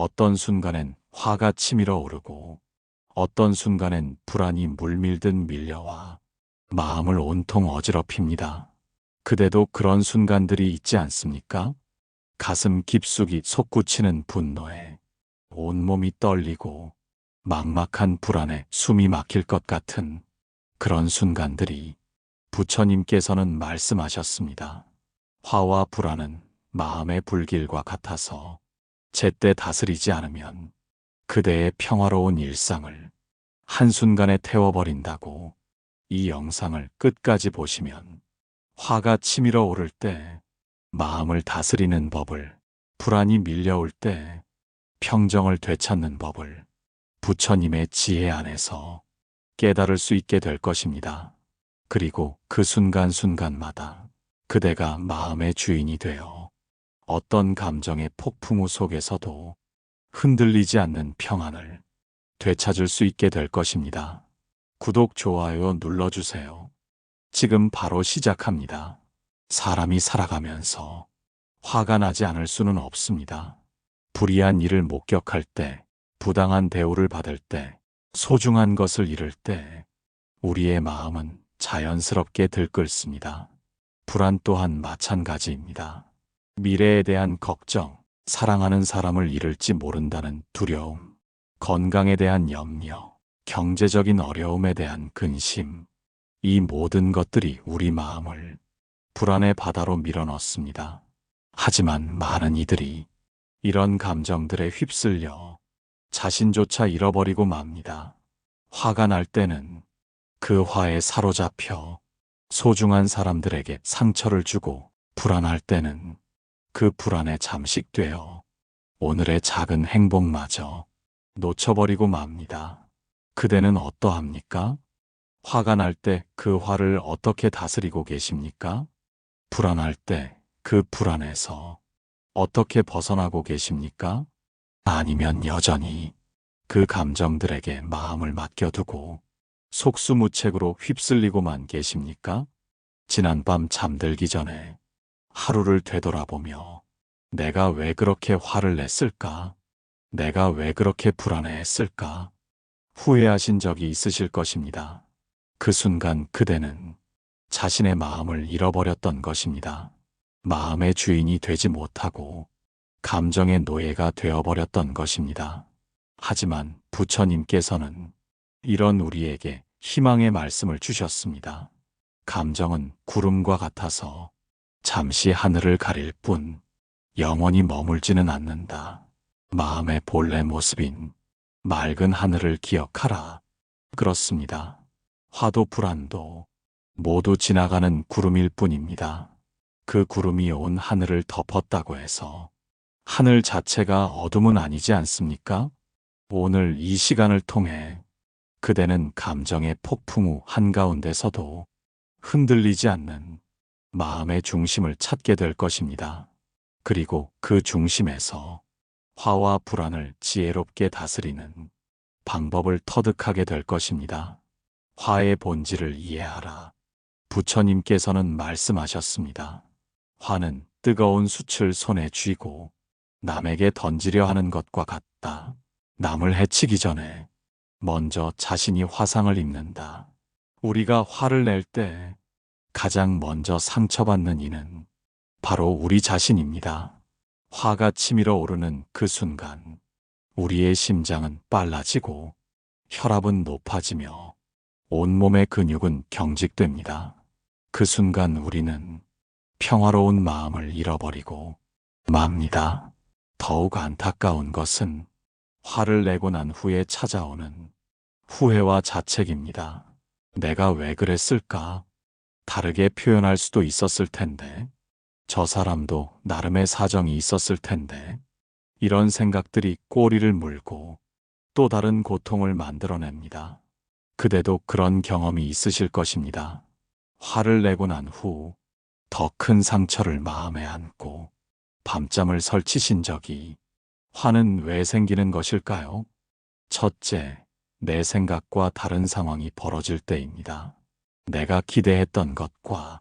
어떤 순간엔 화가 치밀어 오르고 어떤 순간엔 불안이 물밀듯 밀려와 마음을 온통 어지럽힙니다. 그대도 그런 순간들이 있지 않습니까? 가슴 깊숙이 솟구치는 분노에 온몸이 떨리고 막막한 불안에 숨이 막힐 것 같은 그런 순간들이 부처님께서는 말씀하셨습니다. 화와 불안은 마음의 불길과 같아서 제때 다스리지 않으면 그대의 평화로운 일상을 한순간에 태워버린다고. 이 영상을 끝까지 보시면 화가 치밀어 오를 때 마음을 다스리는 법을, 불안이 밀려올 때 평정을 되찾는 법을 부처님의 지혜 안에서 깨달을 수 있게 될 것입니다. 그리고 그 순간순간마다 그대가 마음의 주인이 되어 어떤 감정의 폭풍우 속에서도 흔들리지 않는 평안을 되찾을 수 있게 될 것입니다. 구독, 좋아요 눌러주세요. 지금 바로 시작합니다. 사람이 살아가면서 화가 나지 않을 수는 없습니다. 불이한 일을 목격할 때, 부당한 대우를 받을 때, 소중한 것을 잃을 때, 우리의 마음은 자연스럽게 들끓습니다. 불안 또한 마찬가지입니다. 미래에 대한 걱정, 사랑하는 사람을 잃을지 모른다는 두려움, 건강에 대한 염려, 경제적인 어려움에 대한 근심, 이 모든 것들이 우리 마음을 불안의 바다로 밀어넣습니다. 하지만 많은 이들이 이런 감정들에 휩쓸려 자신조차 잃어버리고 맙니다. 화가 날 때는 그 화에 사로잡혀 소중한 사람들에게 상처를 주고, 불안할 때는 그 불안에 잠식되어 오늘의 작은 행복마저 놓쳐버리고 맙니다. 그대는 어떠합니까? 화가 날 때 그 화를 어떻게 다스리고 계십니까? 불안할 때 그 불안에서 어떻게 벗어나고 계십니까? 아니면 여전히 그 감정들에게 마음을 맡겨두고 속수무책으로 휩쓸리고만 계십니까? 지난밤 잠들기 전에 하루를 되돌아보며 내가 왜 그렇게 화를 냈을까? 내가 왜 그렇게 불안해했을까? 후회하신 적이 있으실 것입니다. 그 순간 그대는 자신의 마음을 잃어버렸던 것입니다. 마음의 주인이 되지 못하고 감정의 노예가 되어버렸던 것입니다. 하지만 부처님께서는 이런 우리에게 희망의 말씀을 주셨습니다. 감정은 구름과 같아서 잠시 하늘을 가릴 뿐 영원히 머물지는 않는다. 마음의 본래 모습인 맑은 하늘을 기억하라. 그렇습니다. 화도 불안도 모두 지나가는 구름일 뿐입니다. 그 구름이 온 하늘을 덮었다고 해서 하늘 자체가 어둠은 아니지 않습니까? 오늘 이 시간을 통해 그대는 감정의 폭풍우 한가운데서도 흔들리지 않는 마음의 중심을 찾게 될 것입니다. 그리고 그 중심에서 화와 불안을 지혜롭게 다스리는 방법을 터득하게 될 것입니다. 화의 본질을 이해하라. 부처님께서는 말씀하셨습니다. 화는 뜨거운 숯을 손에 쥐고 남에게 던지려 하는 것과 같다. 남을 해치기 전에 먼저 자신이 화상을 입는다. 우리가 화를 낼 때 가장 먼저 상처받는 이는 바로 우리 자신입니다. 화가 치밀어 오르는 그 순간 우리의 심장은 빨라지고 혈압은 높아지며 온몸의 근육은 경직됩니다. 그 순간 우리는 평화로운 마음을 잃어버리고 맙니다. 더욱 안타까운 것은 화를 내고 난 후에 찾아오는 후회와 자책입니다. 내가 왜 그랬을까? 다르게 표현할 수도 있었을 텐데, 저 사람도 나름의 사정이 있었을 텐데, 이런 생각들이 꼬리를 물고 또 다른 고통을 만들어냅니다. 그대도 그런 경험이 있으실 것입니다. 화를 내고 난 후 더 큰 상처를 마음에 안고 밤잠을 설치신 적이, 화는 왜 생기는 것일까요? 첫째, 내 생각과 다른 상황이 벌어질 때입니다. 내가 기대했던 것과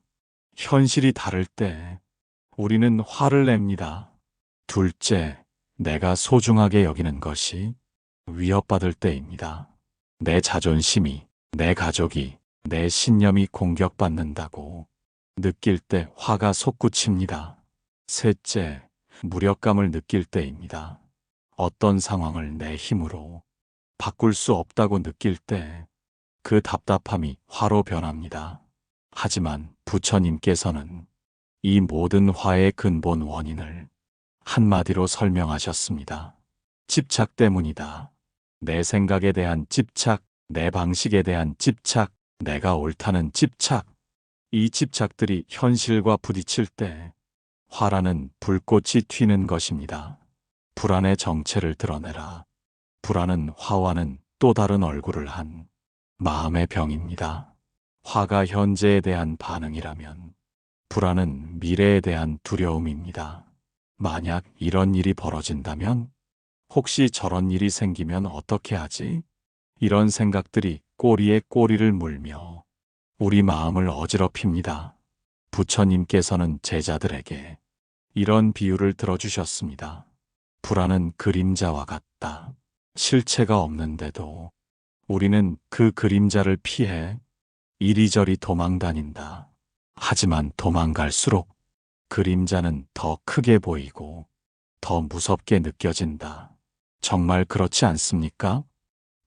현실이 다를 때 우리는 화를 냅니다. 둘째, 내가 소중하게 여기는 것이 위협받을 때입니다. 내 자존심이, 내 가족이, 내 신념이 공격받는다고 느낄 때 화가 솟구칩니다. 셋째, 무력감을 느낄 때입니다. 어떤 상황을 내 힘으로 바꿀 수 없다고 느낄 때 그 답답함이 화로 변합니다. 하지만 부처님께서는 이 모든 화의 근본 원인을 한마디로 설명하셨습니다. 집착 때문이다. 내 생각에 대한 집착, 내 방식에 대한 집착, 내가 옳다는 집착. 이 집착들이 현실과 부딪힐 때 화라는 불꽃이 튀는 것입니다. 불안의 정체를 드러내라. 불안은 화와는 또 다른 얼굴을 한 마음의 병입니다. 화가 현재에 대한 반응이라면 불안은 미래에 대한 두려움입니다. 만약 이런 일이 벌어진다면, 혹시 저런 일이 생기면 어떻게 하지? 이런 생각들이 꼬리에 꼬리를 물며 우리 마음을 어지럽힙니다. 부처님께서는 제자들에게 이런 비유를 들어주셨습니다. 불안은 그림자와 같다. 실체가 없는데도 우리는 그 그림자를 피해 이리저리 도망다닌다. 하지만 도망갈수록 그림자는 더 크게 보이고 더 무섭게 느껴진다. 정말 그렇지 않습니까?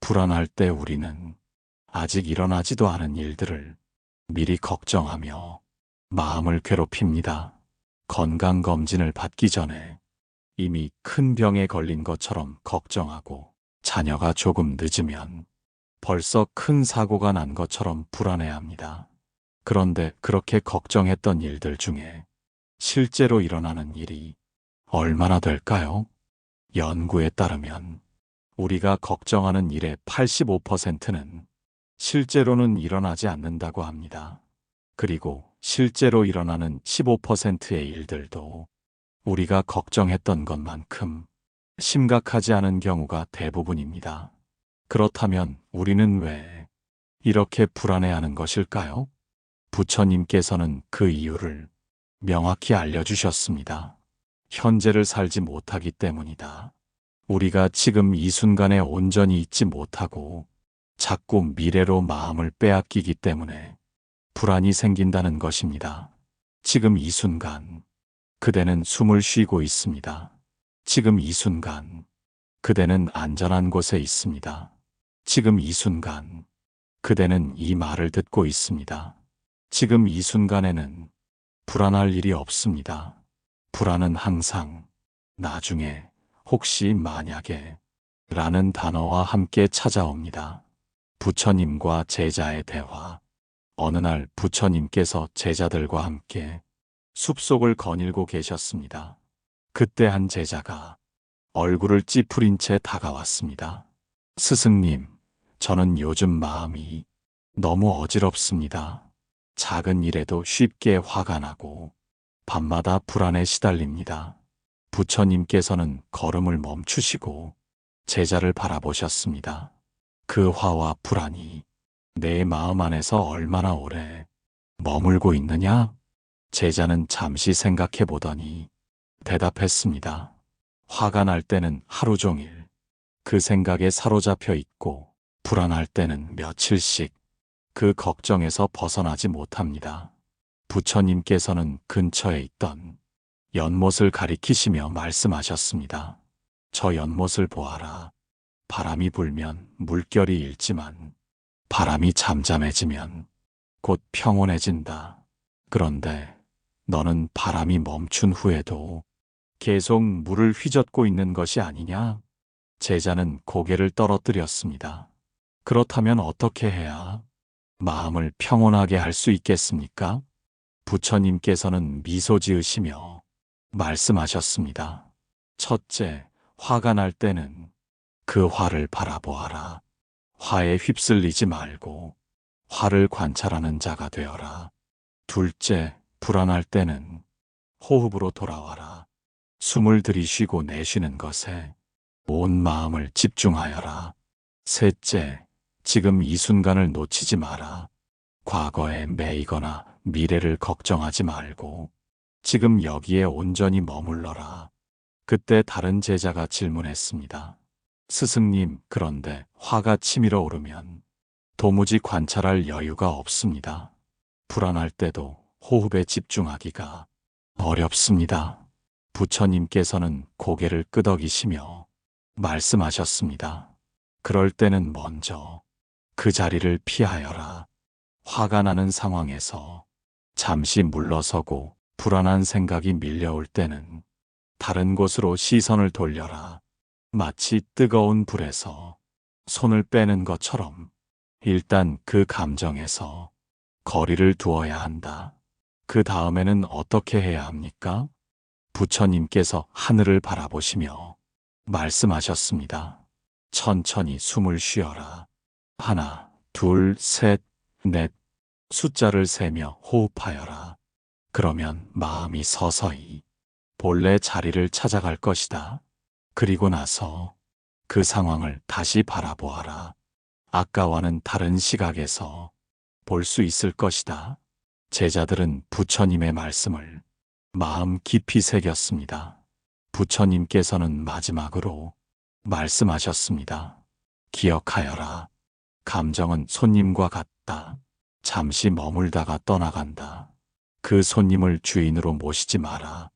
불안할 때 우리는 아직 일어나지도 않은 일들을 미리 걱정하며 마음을 괴롭힙니다. 건강검진을 받기 전에 이미 큰 병에 걸린 것처럼 걱정하고, 자녀가 조금 늦으면 벌써 큰 사고가 난 것처럼 불안해합니다. 그런데 그렇게 걱정했던 일들 중에 실제로 일어나는 일이 얼마나 될까요? 연구에 따르면 우리가 걱정하는 일의 85%는 실제로는 일어나지 않는다고 합니다. 그리고 실제로 일어나는 15%의 일들도 우리가 걱정했던 것만큼 심각하지 않은 경우가 대부분입니다. 그렇다면 우리는 왜 이렇게 불안해하는 것일까요? 부처님께서는 그 이유를 명확히 알려주셨습니다. 현재를 살지 못하기 때문이다. 우리가 지금 이 순간에 온전히 있지 못하고 자꾸 미래로 마음을 빼앗기기 때문에 불안이 생긴다는 것입니다. 지금 이 순간, 그대는 숨을 쉬고 있습니다. 지금 이 순간, 그대는 안전한 곳에 있습니다. 지금 이 순간, 그대는 이 말을 듣고 있습니다. 지금 이 순간에는 불안할 일이 없습니다. 불안은 항상 나중에, 혹시 만약에 라는 단어와 함께 찾아옵니다. 부처님과 제자의 대화. 어느 날 부처님께서 제자들과 함께 숲속을 거닐고 계셨습니다. 그때 한 제자가 얼굴을 찌푸린 채 다가왔습니다. 스승님, 저는 요즘 마음이 너무 어지럽습니다. 작은 일에도 쉽게 화가 나고 밤마다 불안에 시달립니다. 부처님께서는 걸음을 멈추시고 제자를 바라보셨습니다. 그 화와 불안이 내 마음 안에서 얼마나 오래 머물고 있느냐? 제자는 잠시 생각해 보더니 대답했습니다. 화가 날 때는 하루 종일 그 생각에 사로잡혀 있고, 불안할 때는 며칠씩 그 걱정에서 벗어나지 못합니다. 부처님께서는 근처에 있던 연못을 가리키시며 말씀하셨습니다. 저 연못을 보아라. 바람이 불면 물결이 일지만 바람이 잠잠해지면 곧 평온해진다. 그런데 너는 바람이 멈춘 후에도 계속 물을 휘젓고 있는 것이 아니냐? 제자는 고개를 떨어뜨렸습니다. 그렇다면 어떻게 해야 마음을 평온하게 할 수 있겠습니까? 부처님께서는 미소 지으시며 말씀하셨습니다. 첫째, 화가 날 때는 그 화를 바라보아라. 화에 휩쓸리지 말고 화를 관찰하는 자가 되어라. 둘째, 불안할 때는 호흡으로 돌아와라. 숨을 들이쉬고 내쉬는 것에 온 마음을 집중하여라. 셋째, 지금 이 순간을 놓치지 마라. 과거에 매이거나 미래를 걱정하지 말고 지금 여기에 온전히 머물러라. 그때 다른 제자가 질문했습니다. 스승님, 그런데 화가 치밀어 오르면 도무지 관찰할 여유가 없습니다. 불안할 때도 호흡에 집중하기가 어렵습니다. 부처님께서는 고개를 끄덕이시며 말씀하셨습니다. 그럴 때는 먼저 그 자리를 피하여라. 화가 나는 상황에서 잠시 물러서고 불안한 생각이 밀려올 때는 다른 곳으로 시선을 돌려라. 마치 뜨거운 불에서 손을 빼는 것처럼 일단 그 감정에서 거리를 두어야 한다. 그 다음에는 어떻게 해야 합니까? 부처님께서 하늘을 바라보시며 말씀하셨습니다. 천천히 숨을 쉬어라. 하나, 둘, 셋, 넷. 숫자를 세며 호흡하여라. 그러면 마음이 서서히 본래 자리를 찾아갈 것이다. 그리고 나서 그 상황을 다시 바라보아라. 아까와는 다른 시각에서 볼 수 있을 것이다. 제자들은 부처님의 말씀을 마음 깊이 새겼습니다. 부처님께서는 마지막으로 말씀하셨습니다. 기억하여라. 감정은 손님과 같다. 잠시 머물다가 떠나간다. 그 손님을 주인으로 모시지 마라.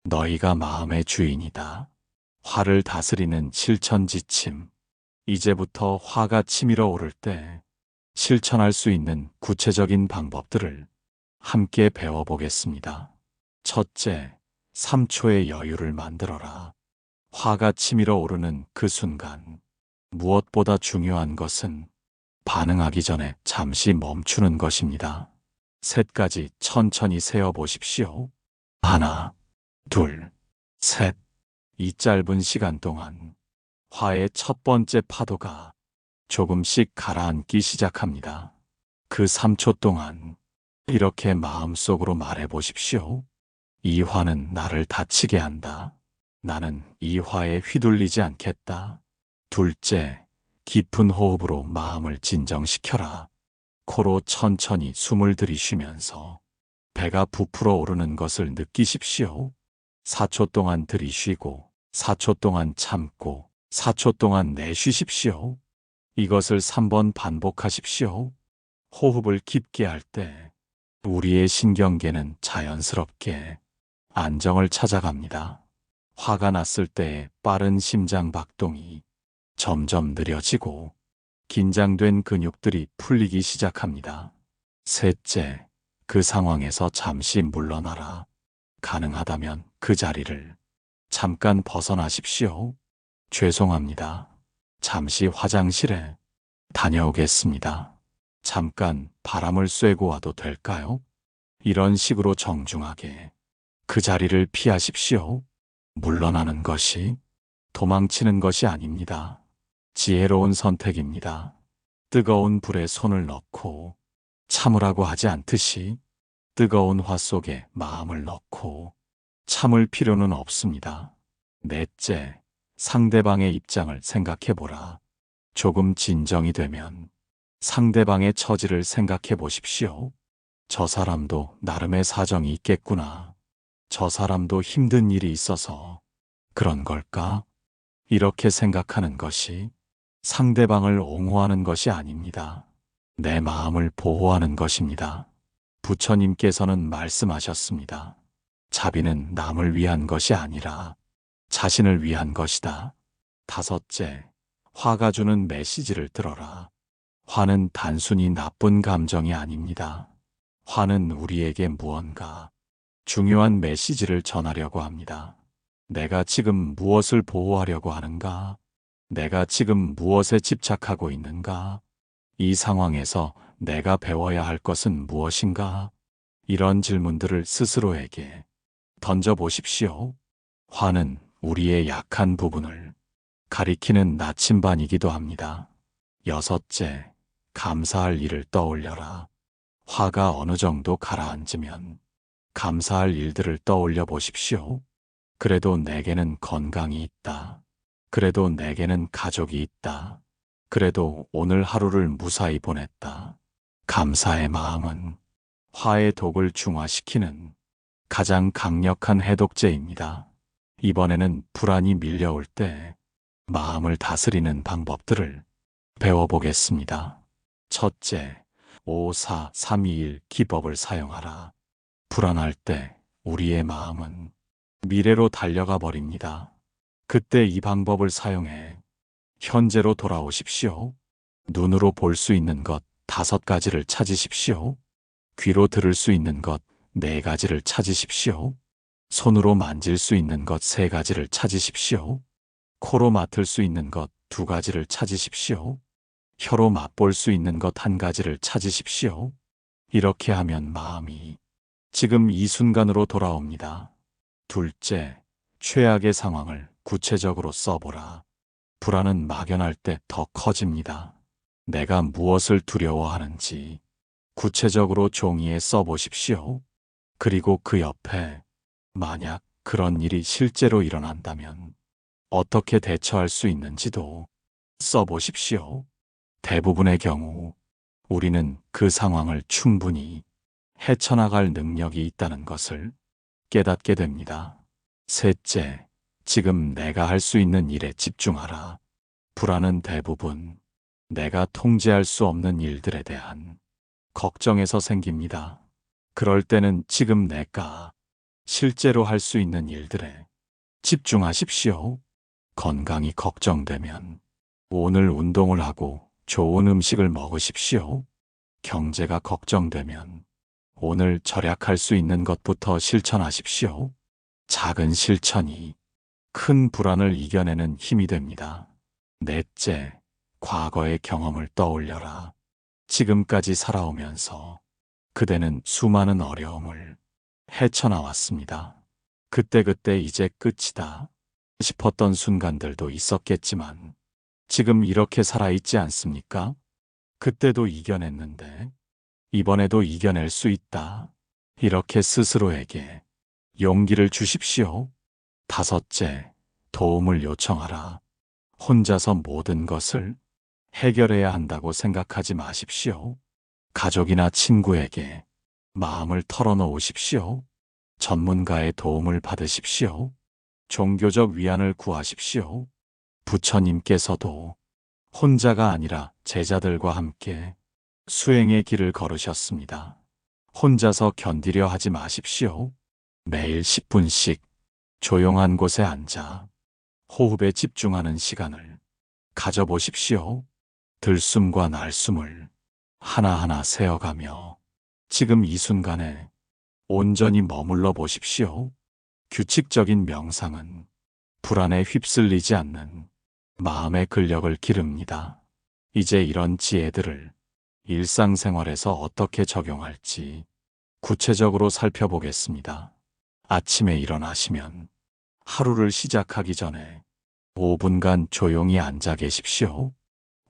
너희가 마음의 주인이다. 화를 다스리는 실천지침. 이제부터 화가 치밀어 오를 때 실천할 수 있는 구체적인 방법들을 함께 배워보겠습니다. 첫째, 3초의 여유를 만들어라. 화가 치밀어 오르는 그 순간, 무엇보다 중요한 것은 반응하기 전에 잠시 멈추는 것입니다. 셋까지 천천히 세어 보십시오. 하나, 둘, 셋. 이 짧은 시간 동안 화의 첫 번째 파도가 조금씩 가라앉기 시작합니다. 그 3초 동안 이렇게 마음속으로 말해 보십시오. 이 화는 나를 다치게 한다. 나는 이 화에 휘둘리지 않겠다. 둘째, 깊은 호흡으로 마음을 진정시켜라. 코로 천천히 숨을 들이쉬면서 배가 부풀어 오르는 것을 느끼십시오. 4초 동안 들이쉬고 4초 동안 참고 4초 동안 내쉬십시오. 이것을 3번 반복하십시오. 호흡을 깊게 할 때 우리의 신경계는 자연스럽게 안정을 찾아갑니다. 화가 났을 때의 빠른 심장 박동이 점점 느려지고 긴장된 근육들이 풀리기 시작합니다. 셋째, 그 상황에서 잠시 물러나라. 가능하다면 그 자리를 잠깐 벗어나십시오. 죄송합니다. 잠시 화장실에 다녀오겠습니다. 잠깐 바람을 쐬고 와도 될까요? 이런 식으로 정중하게 그 자리를 피하십시오. 물러나는 것이 도망치는 것이 아닙니다. 지혜로운 선택입니다. 뜨거운 불에 손을 넣고 참으라고 하지 않듯이 뜨거운 화 속에 마음을 넣고 참을 필요는 없습니다. 넷째, 상대방의 입장을 생각해보라. 조금 진정이 되면 상대방의 처지를 생각해 보십시오. 저 사람도 나름의 사정이 있겠구나. 저 사람도 힘든 일이 있어서 그런 걸까? 이렇게 생각하는 것이 상대방을 옹호하는 것이 아닙니다. 내 마음을 보호하는 것입니다. 부처님께서는 말씀하셨습니다. 자비는 남을 위한 것이 아니라 자신을 위한 것이다. 다섯째, 화가 주는 메시지를 들어라. 화는 단순히 나쁜 감정이 아닙니다. 화는 우리에게 무언가 중요한 메시지를 전하려고 합니다. 내가 지금 무엇을 보호하려고 하는가? 내가 지금 무엇에 집착하고 있는가? 이 상황에서 내가 배워야 할 것은 무엇인가? 이런 질문들을 스스로에게 던져보십시오. 화는 우리의 약한 부분을 가리키는 나침반이기도 합니다. 여섯째, 감사할 일을 떠올려라. 화가 어느 정도 가라앉으면 감사할 일들을 떠올려 보십시오. 그래도 내게는 건강이 있다. 그래도 내게는 가족이 있다. 그래도 오늘 하루를 무사히 보냈다. 감사의 마음은 화의 독을 중화시키는 가장 강력한 해독제입니다. 이번에는 불안이 밀려올 때 마음을 다스리는 방법들을 배워보겠습니다. 첫째, 5-4-3-2-1 기법을 사용하라. 불안할 때 우리의 마음은 미래로 달려가 버립니다. 그때 이 방법을 사용해 현재로 돌아오십시오. 눈으로 볼 수 있는 것 5가지를 찾으십시오. 귀로 들을 수 있는 것 4가지를 찾으십시오. 손으로 만질 수 있는 것 3가지를 찾으십시오. 코로 맡을 수 있는 것 2가지를 찾으십시오. 혀로 맛볼 수 있는 것 1가지를 찾으십시오. 이렇게 하면 마음이 지금 이 순간으로 돌아옵니다. 둘째, 최악의 상황을 구체적으로 써보라. 불안은 막연할 때 더 커집니다. 내가 무엇을 두려워하는지 구체적으로 종이에 써보십시오. 그리고 그 옆에 만약 그런 일이 실제로 일어난다면 어떻게 대처할 수 있는지도 써보십시오. 대부분의 경우 우리는 그 상황을 충분히 헤쳐나갈 능력이 있다는 것을 깨닫게 됩니다. 셋째, 지금 내가 할 수 있는 일에 집중하라. 불안은 대부분 내가 통제할 수 없는 일들에 대한 걱정에서 생깁니다. 그럴 때는 지금 내가 실제로 할 수 있는 일들에 집중하십시오. 건강이 걱정되면 오늘 운동을 하고 좋은 음식을 먹으십시오. 경제가 걱정되면 오늘 절약할 수 있는 것부터 실천하십시오. 작은 실천이 큰 불안을 이겨내는 힘이 됩니다. 넷째, 과거의 경험을 떠올려라. 지금까지 살아오면서 그대는 수많은 어려움을 헤쳐나왔습니다. 그때 이제 끝이다 싶었던 순간들도 있었겠지만 지금 이렇게 살아있지 않습니까? 그때도 이겨냈는데 이번에도 이겨낼 수 있다. 이렇게 스스로에게 용기를 주십시오. 다섯째, 도움을 요청하라. 혼자서 모든 것을 해결해야 한다고 생각하지 마십시오. 가족이나 친구에게 마음을 털어놓으십시오. 전문가의 도움을 받으십시오. 종교적 위안을 구하십시오. 부처님께서도 혼자가 아니라 제자들과 함께 수행의 길을 걸으셨습니다. 혼자서 견디려 하지 마십시오. 매일 10분씩 조용한 곳에 앉아 호흡에 집중하는 시간을 가져보십시오. 들숨과 날숨을 하나하나 세어가며 지금 이 순간에 온전히 머물러 보십시오. 규칙적인 명상은 불안에 휩쓸리지 않는 마음의 근력을 기릅니다. 이제 이런 지혜들을 일상생활에서 어떻게 적용할지 구체적으로 살펴보겠습니다. 아침에 일어나시면 하루를 시작하기 전에 5분간 조용히 앉아 계십시오.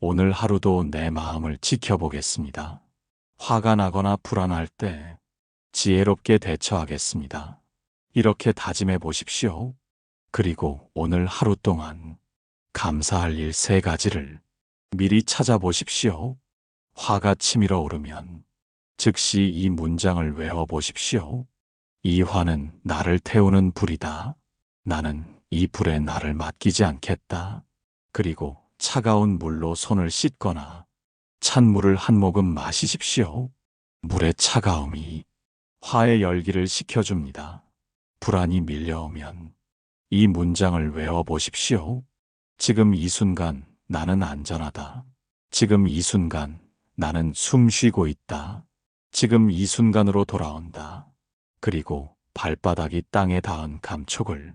오늘 하루도 내 마음을 지켜보겠습니다. 화가 나거나 불안할 때 지혜롭게 대처하겠습니다. 이렇게 다짐해 보십시오. 그리고 오늘 하루 동안 감사할 일 3가지를 미리 찾아보십시오. 화가 치밀어 오르면 즉시 이 문장을 외워보십시오. 이 화는 나를 태우는 불이다. 나는 이 불에 나를 맡기지 않겠다. 그리고 차가운 물로 손을 씻거나 찬물을 한 모금 마시십시오. 물의 차가움이 화의 열기를 식혀줍니다. 불안이 밀려오면 이 문장을 외워보십시오. 지금 이 순간 나는 안전하다. 지금 이 순간 나는 숨 쉬고 있다. 지금 이 순간으로 돌아온다. 그리고 발바닥이 땅에 닿은 감촉을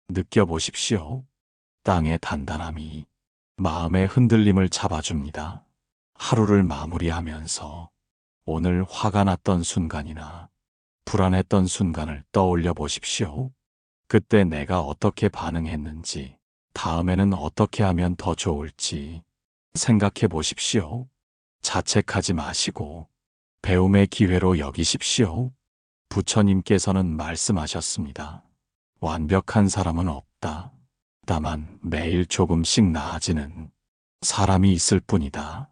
느껴보십시오. 땅의 단단함이 마음의 흔들림을 잡아줍니다. 하루를 마무리하면서 오늘 화가 났던 순간이나 불안했던 순간을 떠올려 보십시오. 그때 내가 어떻게 반응했는지, 다음에는 어떻게 하면 더 좋을지 생각해 보십시오. 자책하지 마시고 배움의 기회로 여기십시오. 부처님께서는 말씀하셨습니다. 완벽한 사람은 없다. 다만 매일 조금씩 나아지는 사람이 있을 뿐이다.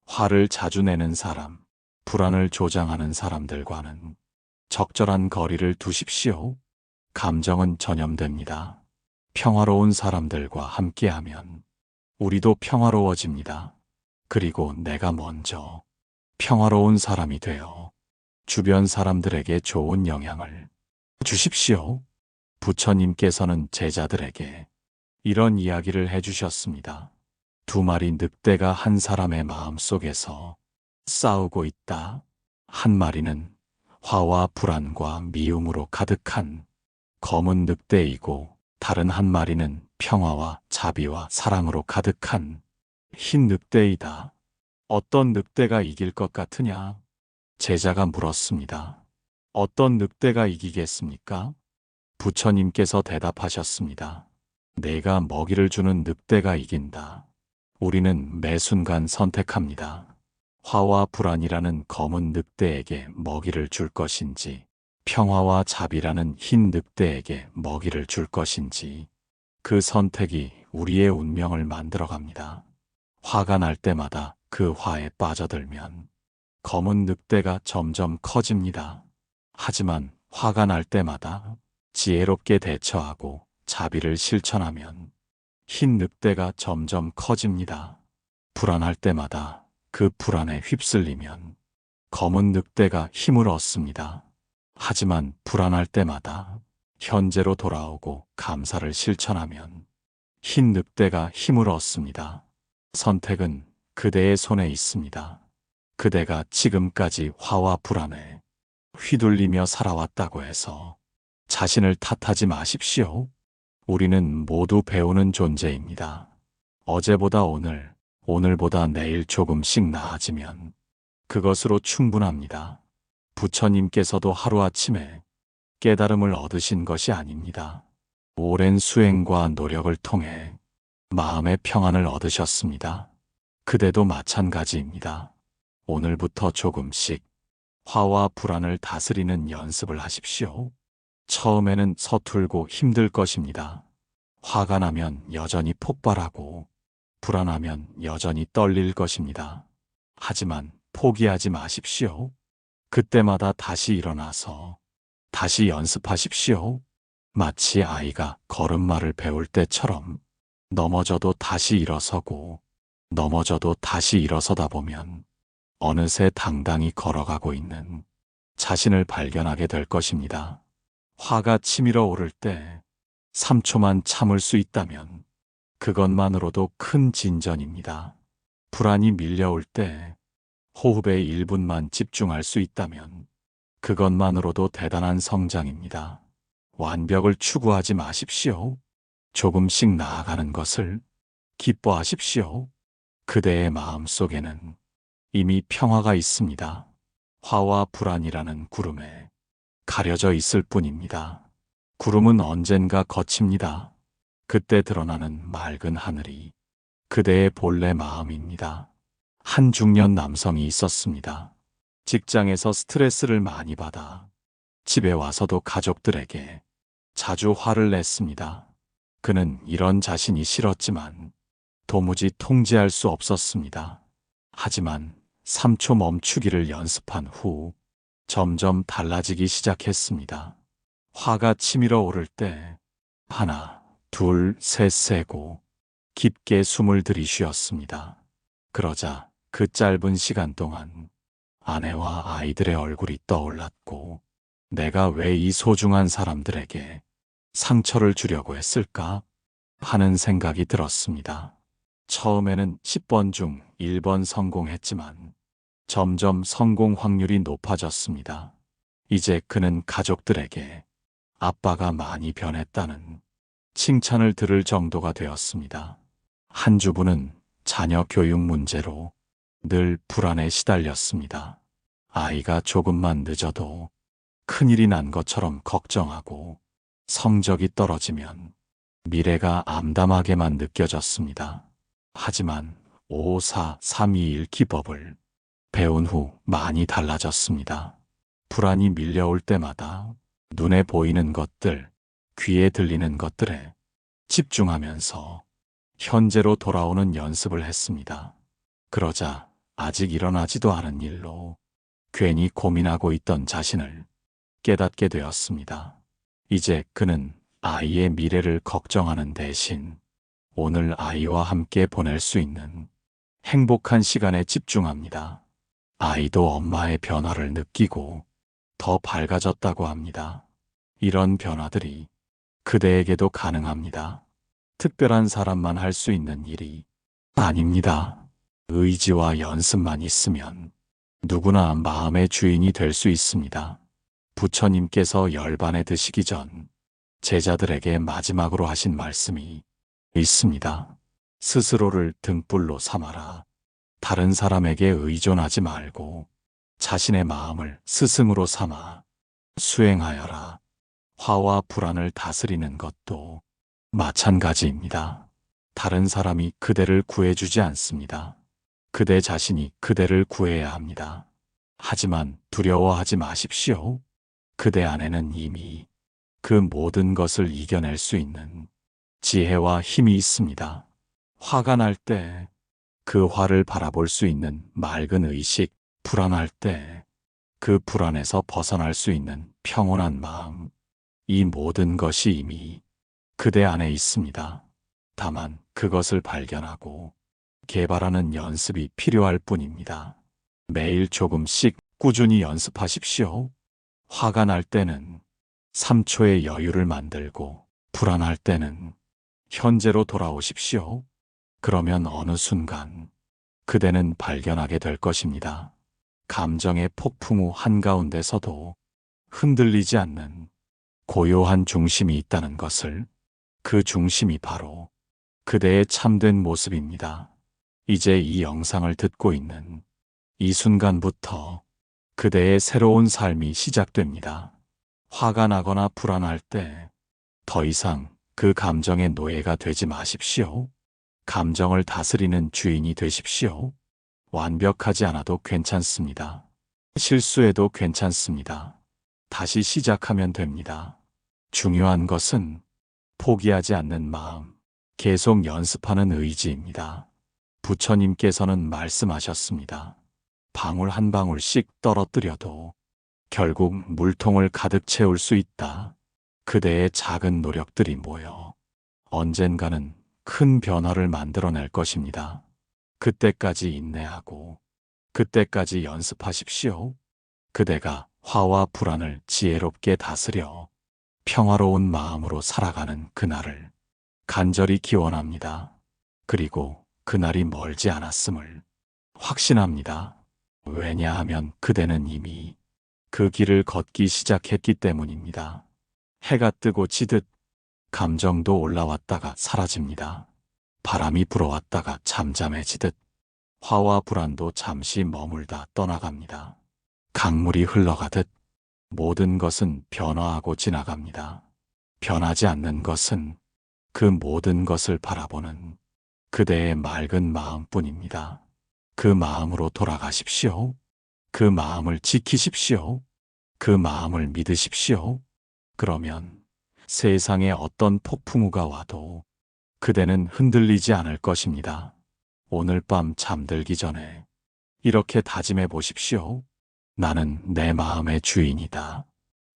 화를 자주 내는 사람, 불안을 조장하는 사람들과는 적절한 거리를 두십시오. 감정은 전염됩니다. 평화로운 사람들과 함께하면 우리도 평화로워집니다. 그리고 내가 먼저 평화로운 사람이 되어 주변 사람들에게 좋은 영향을 주십시오. 부처님께서는 제자들에게 이런 이야기를 해주셨습니다. 두 마리 늑대가 한 사람의 마음속에서 싸우고 있다. 한 마리는 화와 불안과 미움으로 가득한 검은 늑대이고 다른 한 마리는 평화와 자비와 사랑으로 가득한 흰 늑대이다. 어떤 늑대가 이길 것 같으냐? 제자가 물었습니다. 어떤 늑대가 이기겠습니까? 부처님께서 대답하셨습니다. 내가 먹이를 주는 늑대가 이긴다. 우리는 매 순간 선택합니다. 화와 불안이라는 검은 늑대에게 먹이를 줄 것인지, 평화와 자비라는 흰 늑대에게 먹이를 줄 것인지, 그 선택이 우리의 운명을 만들어갑니다. 화가 날 때마다 그 화에 빠져들면 검은 늑대가 점점 커집니다. 하지만 화가 날 때마다 지혜롭게 대처하고 자비를 실천하면 흰 늑대가 점점 커집니다. 불안할 때마다 그 불안에 휩쓸리면 검은 늑대가 힘을 얻습니다. 하지만 불안할 때마다 현재로 돌아오고 감사를 실천하면 흰 늑대가 힘을 얻습니다. 선택은 그대의 손에 있습니다. 그대가 지금까지 화와 불안에 휘둘리며 살아왔다고 해서 자신을 탓하지 마십시오. 우리는 모두 배우는 존재입니다. 어제보다 오늘, 오늘보다 내일 조금씩 나아지면 그것으로 충분합니다. 부처님께서도 하루아침에 깨달음을 얻으신 것이 아닙니다. 오랜 수행과 노력을 통해 마음의 평안을 얻으셨습니다. 그대도 마찬가지입니다. 오늘부터 조금씩 화와 불안을 다스리는 연습을 하십시오. 처음에는 서툴고 힘들 것입니다. 화가 나면 여전히 폭발하고 불안하면 여전히 떨릴 것입니다. 하지만 포기하지 마십시오. 그때마다 다시 일어나서 다시 연습하십시오. 마치 아이가 걸음마를 배울 때처럼 넘어져도 다시 일어서고 넘어져도 다시 일어서다 보면 어느새 당당히 걸어가고 있는 자신을 발견하게 될 것입니다. 화가 치밀어 오를 때 3초만 참을 수 있다면 그것만으로도 큰 진전입니다. 불안이 밀려올 때 호흡에 1분만 집중할 수 있다면 그것만으로도 대단한 성장입니다. 완벽을 추구하지 마십시오. 조금씩 나아가는 것을 기뻐하십시오. 그대의 마음 속에는 이미 평화가 있습니다. 화와 불안이라는 구름에 가려져 있을 뿐입니다. 구름은 언젠가 거칩니다. 그때 드러나는 맑은 하늘이 그대의 본래 마음입니다. 한 중년 남성이 있었습니다. 직장에서 스트레스를 많이 받아 집에 와서도 가족들에게 자주 화를 냈습니다. 그는 이런 자신이 싫었지만 도무지 통제할 수 없었습니다. 하지만 3초 멈추기를 연습한 후 점점 달라지기 시작했습니다. 화가 치밀어 오를 때 하나, 둘, 셋 세고 깊게 숨을 들이쉬었습니다. 그러자 그 짧은 시간 동안 아내와 아이들의 얼굴이 떠올랐고 내가 왜 이 소중한 사람들에게 상처를 주려고 했을까 하는 생각이 들었습니다. 처음에는 10번 중 1번 성공했지만 점점 성공 확률이 높아졌습니다. 이제 그는 가족들에게 아빠가 많이 변했다는 칭찬을 들을 정도가 되었습니다. 한 주부는 자녀 교육 문제로 늘 불안에 시달렸습니다. 아이가 조금만 늦어도 큰일이 난 것처럼 걱정하고 성적이 떨어지면 미래가 암담하게만 느껴졌습니다. 하지만 54321 기법을 배운 후 많이 달라졌습니다. 불안이 밀려올 때마다 눈에 보이는 것들, 귀에 들리는 것들에 집중하면서 현재로 돌아오는 연습을 했습니다. 그러자 아직 일어나지도 않은 일로 괜히 고민하고 있던 자신을 깨닫게 되었습니다. 이제 그는 아이의 미래를 걱정하는 대신 오늘 아이와 함께 보낼 수 있는 행복한 시간에 집중합니다. 아이도 엄마의 변화를 느끼고 더 밝아졌다고 합니다. 이런 변화들이 그대에게도 가능합니다. 특별한 사람만 할 수 있는 일이 아닙니다. 의지와 연습만 있으면 누구나 마음의 주인이 될 수 있습니다. 부처님께서 열반에 드시기 전 제자들에게 마지막으로 하신 말씀이 있습니다. 스스로를 등불로 삼아라. 다른 사람에게 의존하지 말고 자신의 마음을 스승으로 삼아 수행하여라. 화와 불안을 다스리는 것도 마찬가지입니다. 다른 사람이 그대를 구해주지 않습니다. 그대 자신이 그대를 구해야 합니다. 하지만 두려워하지 마십시오. 그대 안에는 이미 그 모든 것을 이겨낼 수 있는 지혜와 힘이 있습니다. 화가 날 때 그 화를 바라볼 수 있는 맑은 의식, 불안할 때 그 불안에서 벗어날 수 있는 평온한 마음, 이 모든 것이 이미 그대 안에 있습니다. 다만 그것을 발견하고 개발하는 연습이 필요할 뿐입니다. 매일 조금씩 꾸준히 연습하십시오. 화가 날 때는 3초의 여유를 만들고 불안할 때는 현재로 돌아오십시오. 그러면 어느 순간 그대는 발견하게 될 것입니다. 감정의 폭풍 후 한가운데서도 흔들리지 않는 고요한 중심이 있다는 것을, 그 중심이 바로 그대의 참된 모습입니다. 이제 이 영상을 듣고 있는 이 순간부터 그대의 새로운 삶이 시작됩니다. 화가 나거나 불안할 때 더 이상 그 감정의 노예가 되지 마십시오. 감정을 다스리는 주인이 되십시오. 완벽하지 않아도 괜찮습니다. 실수해도 괜찮습니다. 다시 시작하면 됩니다. 중요한 것은 포기하지 않는 마음, 계속 연습하는 의지입니다. 부처님께서는 말씀하셨습니다. 방울 한 방울씩 떨어뜨려도 결국 물통을 가득 채울 수 있다. 그대의 작은 노력들이 모여 언젠가는 큰 변화를 만들어낼 것입니다. 그때까지 인내하고 그때까지 연습하십시오. 그대가 화와 불안을 지혜롭게 다스려 평화로운 마음으로 살아가는 그날을 간절히 기원합니다. 그리고 그날이 멀지 않았음을 확신합니다. 왜냐하면 그대는 이미 그 길을 걷기 시작했기 때문입니다. 해가 뜨고 지듯 감정도 올라왔다가 사라집니다. 바람이 불어왔다가 잠잠해지듯 화와 불안도 잠시 머물다 떠나갑니다. 강물이 흘러가듯 모든 것은 변화하고 지나갑니다. 변하지 않는 것은 그 모든 것을 바라보는 그대의 맑은 마음뿐입니다. 그 마음으로 돌아가십시오. 그 마음을 지키십시오. 그 마음을 믿으십시오. 그러면 세상에 어떤 폭풍우가 와도 그대는 흔들리지 않을 것입니다. 오늘 밤 잠들기 전에 이렇게 다짐해 보십시오. 나는 내 마음의 주인이다.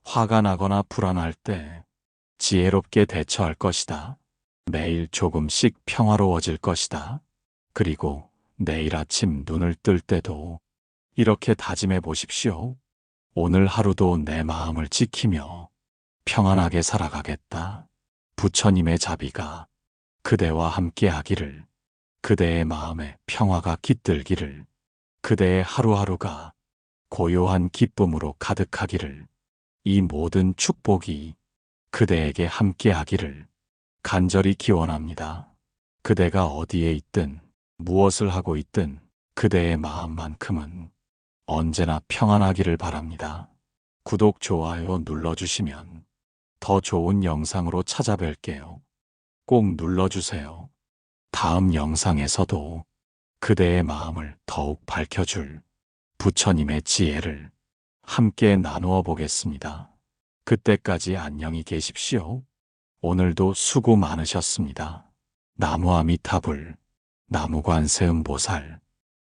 화가 나거나 불안할 때 지혜롭게 대처할 것이다. 매일 조금씩 평화로워질 것이다. 그리고 내일 아침 눈을 뜰 때도 이렇게 다짐해 보십시오. 오늘 하루도 내 마음을 지키며 평안하게 살아가겠다. 부처님의 자비가 그대와 함께 하기를, 그대의 마음에 평화가 깃들기를, 그대의 하루하루가 고요한 기쁨으로 가득하기를, 이 모든 축복이 그대에게 함께 하기를 간절히 기원합니다. 그대가 어디에 있든 무엇을 하고 있든 그대의 마음만큼은 언제나 평안하기를 바랍니다. 구독, 좋아요 눌러주시면 더 좋은 영상으로 찾아뵐게요. 꼭 눌러주세요. 다음 영상에서도 그대의 마음을 더욱 밝혀줄 부처님의 지혜를 함께 나누어 보겠습니다. 그때까지 안녕히 계십시오. 오늘도 수고 많으셨습니다. 나무 아미타불, 나무관세음보살.